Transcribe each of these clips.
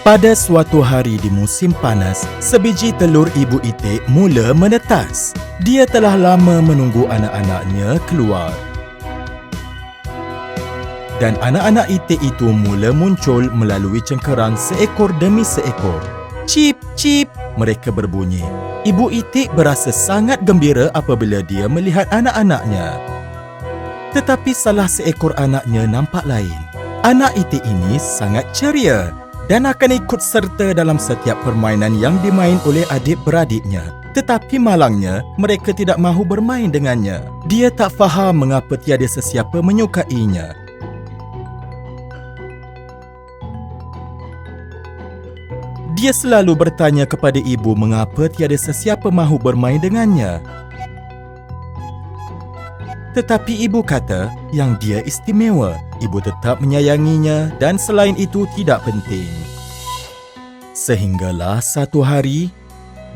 Pada suatu hari di musim panas, sebiji telur ibu itik mula menetas. Dia telah lama menunggu anak-anaknya keluar. Dan anak-anak itik itu mula muncul melalui cengkerang seekor demi seekor. Cip, cip, mereka berbunyi. Ibu itik berasa sangat gembira apabila dia melihat anak-anaknya. Tetapi salah seekor anaknya nampak lain. Anak itik ini sangat ceria dan akan ikut serta dalam setiap permainan yang dimain oleh adik-beradiknya. Tetapi malangnya, mereka tidak mahu bermain dengannya. Dia tak faham mengapa tiada sesiapa menyukainya. Dia selalu bertanya kepada ibu mengapa tiada sesiapa mahu bermain dengannya. Tetapi ibu kata yang dia istimewa, ibu tetap menyayanginya dan selain itu tidak penting. Sehinggalah satu hari,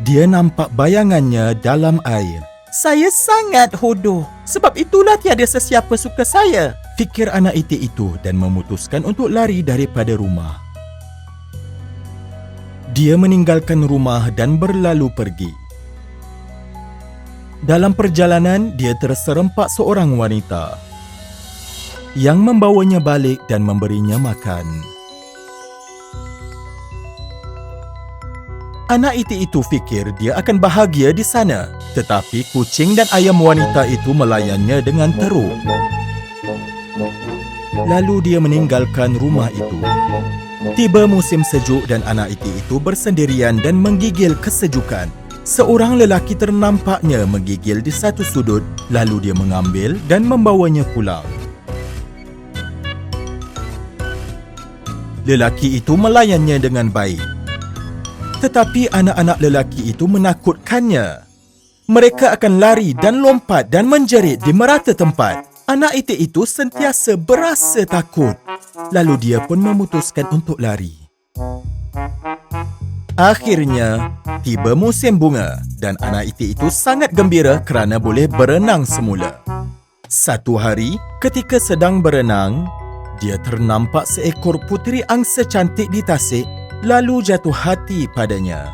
dia nampak bayangannya dalam air. Saya sangat hodoh, sebab itulah tiada sesiapa suka saya, fikir anak itik itu dan memutuskan untuk lari daripada rumah. Dia meninggalkan rumah dan berlalu pergi. Dalam perjalanan, dia terserempak seorang wanita yang membawanya balik dan memberinya makan. Anak itik itu fikir dia akan bahagia di sana, tetapi kucing dan ayam wanita itu melayannya dengan teruk. Lalu dia meninggalkan rumah itu. Tiba musim sejuk dan anak itik itu bersendirian dan menggigil kesejukan. Seorang lelaki ternampaknya menggigil di satu sudut, lalu dia mengambil dan membawanya pulang. Lelaki itu melayannya dengan baik. Tetapi anak-anak lelaki itu menakutkannya. Mereka akan lari dan lompat dan menjerit di merata tempat. Anak itik itu sentiasa berasa takut. Lalu dia pun memutuskan untuk lari. Akhirnya, tiba musim bunga dan anak itik itu sangat gembira kerana boleh berenang semula. Satu hari, ketika sedang berenang, dia ternampak seekor puteri angsa cantik di tasik, lalu jatuh hati padanya.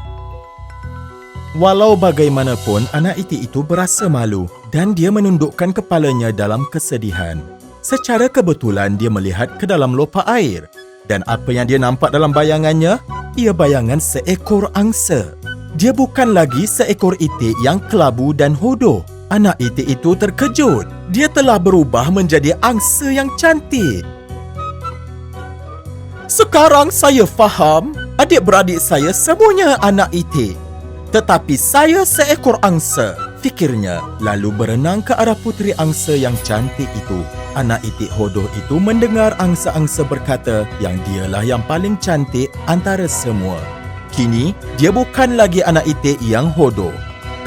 Walau bagaimanapun, anak itik itu berasa malu dan dia menundukkan kepalanya dalam kesedihan. Secara kebetulan, dia melihat ke dalam lopak air. Dan apa yang dia nampak dalam bayangannya? Ia bayangan seekor angsa. Dia bukan lagi seekor itik yang kelabu dan hodoh. Anak itik itu terkejut. Dia telah berubah menjadi angsa yang cantik. Sekarang saya faham, adik-beradik saya semuanya anak itik. Tetapi saya seekor angsa, fikirnya, lalu berenang ke arah puteri angsa yang cantik itu. Anak itik hodoh itu mendengar angsa-angsa berkata yang dialah yang paling cantik antara semua. Kini, dia bukan lagi anak itik yang hodoh.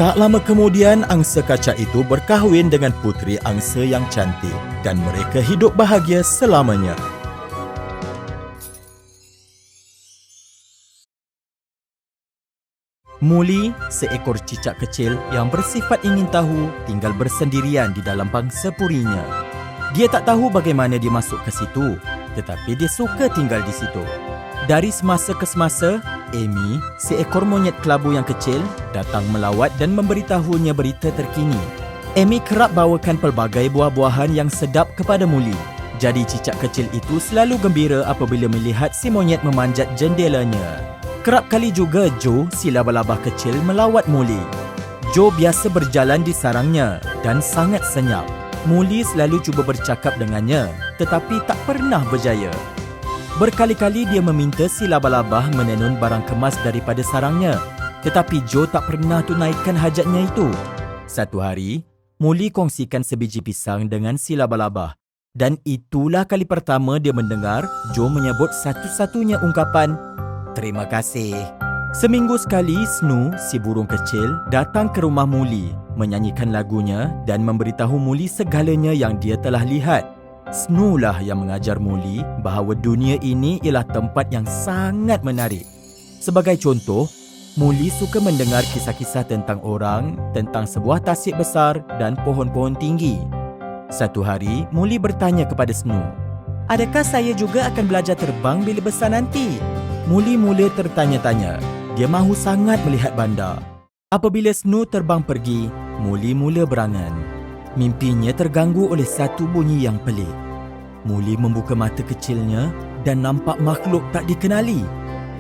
Tak lama kemudian, angsa kaca itu berkahwin dengan puteri angsa yang cantik dan mereka hidup bahagia selamanya. Muli, seekor cicak kecil yang bersifat ingin tahu, tinggal bersendirian di dalam bangsa purinya. Dia tak tahu bagaimana dia masuk ke situ, tetapi dia suka tinggal di situ. Dari semasa ke semasa, Amy, seekor monyet kelabu yang kecil, datang melawat dan memberitahunya berita terkini. Amy kerap bawakan pelbagai buah-buahan yang sedap kepada Muli. Jadi cicak kecil itu selalu gembira apabila melihat si monyet memanjat jendelanya. Kerap kali juga Joe, si laba-laba kecil, melawat Muli. Joe biasa berjalan di sarangnya dan sangat senyap. Muli selalu cuba bercakap dengannya, tetapi tak pernah berjaya. Berkali-kali dia meminta si laba-laba menenun barang kemas daripada sarangnya, tetapi Joe tak pernah tunaikan hajatnya itu. Satu hari, Muli kongsikan sebiji pisang dengan si laba-laba. Dan itulah kali pertama dia mendengar Joe menyebut satu-satunya ungkapan, "Terima kasih." Seminggu sekali, Snu, si burung kecil, datang ke rumah Muli, menyanyikan lagunya dan memberitahu Muli segalanya yang dia telah lihat. Snu lah yang mengajar Muli bahawa dunia ini ialah tempat yang sangat menarik. Sebagai contoh, Muli suka mendengar kisah-kisah tentang orang, tentang sebuah tasik besar dan pohon-pohon tinggi. Satu hari, Muli bertanya kepada Snu, "Adakah saya juga akan belajar terbang bila besar nanti?" Muli mula tertanya-tanya. Dia mahu sangat melihat bandar. Apabila Snow terbang pergi, Muli mula berangan. Mimpinya terganggu oleh satu bunyi yang pelik. Muli membuka mata kecilnya dan nampak makhluk tak dikenali.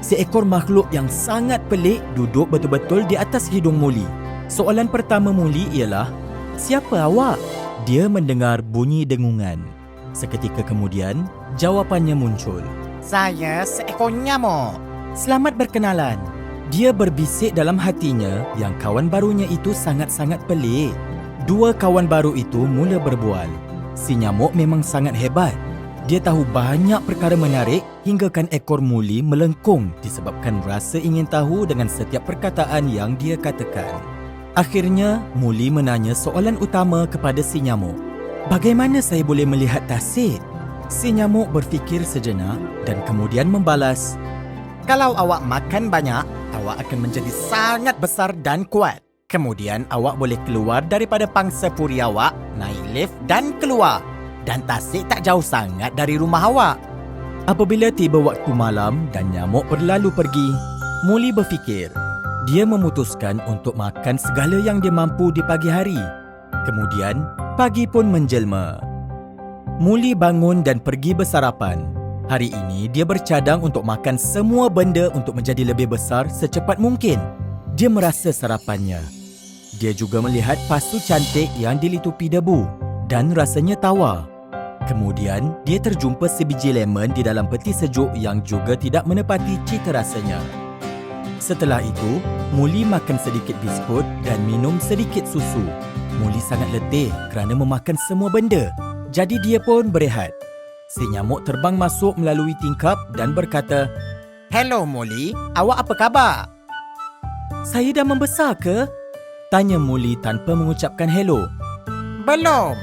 Seekor makhluk yang sangat pelik duduk betul-betul di atas hidung Muli. Soalan pertama Muli ialah, "Siapa awak?" Dia mendengar bunyi dengungan. Seketika kemudian, jawapannya muncul. "Saya seekor nyamuk." "Selamat berkenalan." Dia berbisik dalam hatinya yang kawan barunya itu sangat-sangat pelik. Dua kawan baru itu mula berbual. Si nyamuk memang sangat hebat. Dia tahu banyak perkara menarik hinggakan ekor Muli melengkung disebabkan rasa ingin tahu dengan setiap perkataan yang dia katakan. Akhirnya, Muli menanya soalan utama kepada si nyamuk. "Bagaimana saya boleh melihat tasik?" Si nyamuk berfikir sejenak dan kemudian membalas, "Kalau awak makan banyak, awak akan menjadi sangat besar dan kuat. Kemudian awak boleh keluar daripada pangsa puri awak, naik lift dan keluar. Dan tasik tak jauh sangat dari rumah awak." Apabila tiba waktu malam dan nyamuk berlalu pergi, Muli berfikir. Dia memutuskan untuk makan segala yang dia mampu di pagi hari. Kemudian, pagi pun menjelma. Muli bangun dan pergi bersarapan. Hari ini, dia bercadang untuk makan semua benda untuk menjadi lebih besar secepat mungkin. Dia merasa sarapannya. Dia juga melihat pasu cantik yang dilitupi debu dan rasanya tawar. Kemudian, dia terjumpa sebiji lemon di dalam peti sejuk yang juga tidak menepati cita rasanya. Setelah itu, Muli makan sedikit biskut dan minum sedikit susu. Muli sangat letih kerana memakan semua benda. Jadi dia pun berehat. Si nyamuk terbang masuk melalui tingkap dan berkata, "Hello Muli, awak apa khabar?" "Saya dah membesar ke?" tanya Muli tanpa mengucapkan hello. "Belum,"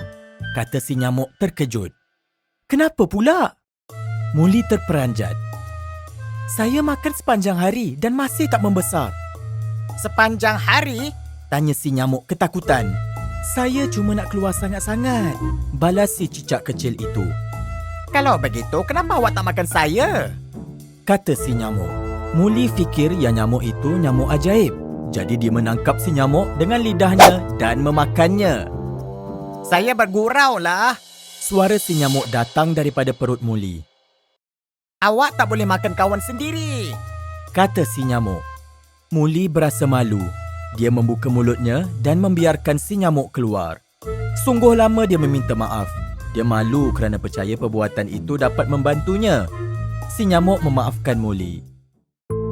kata si nyamuk terkejut. "Kenapa pula?" Muli terperanjat. "Saya makan sepanjang hari dan masih tak membesar." "Sepanjang hari?" tanya si nyamuk ketakutan. "Saya cuma nak keluar sangat-sangat," balas si cicak kecil itu. "Kalau begitu, kenapa awak tak makan saya?" kata si nyamuk. Muli fikir yang nyamuk itu nyamuk ajaib. Jadi dia menangkap si nyamuk dengan lidahnya dan memakannya. "Saya bergurau lah." Suara si nyamuk datang daripada perut Muli. "Awak tak boleh makan kawan sendiri," kata si nyamuk. Muli berasa malu. Dia membuka mulutnya dan membiarkan si nyamuk keluar. Sungguh lama dia meminta maaf. Dia malu kerana percaya perbuatan itu dapat membantunya. Si nyamuk memaafkan Muli.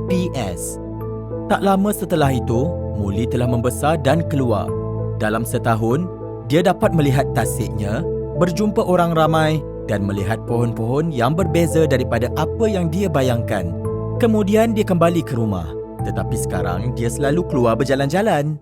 PS. Tak lama setelah itu, Muli telah membesar dan keluar. Dalam setahun, dia dapat melihat tasiknya, berjumpa orang ramai dan melihat pohon-pohon yang berbeza daripada apa yang dia bayangkan. Kemudian dia kembali ke rumah. Tetapi sekarang dia selalu keluar berjalan-jalan.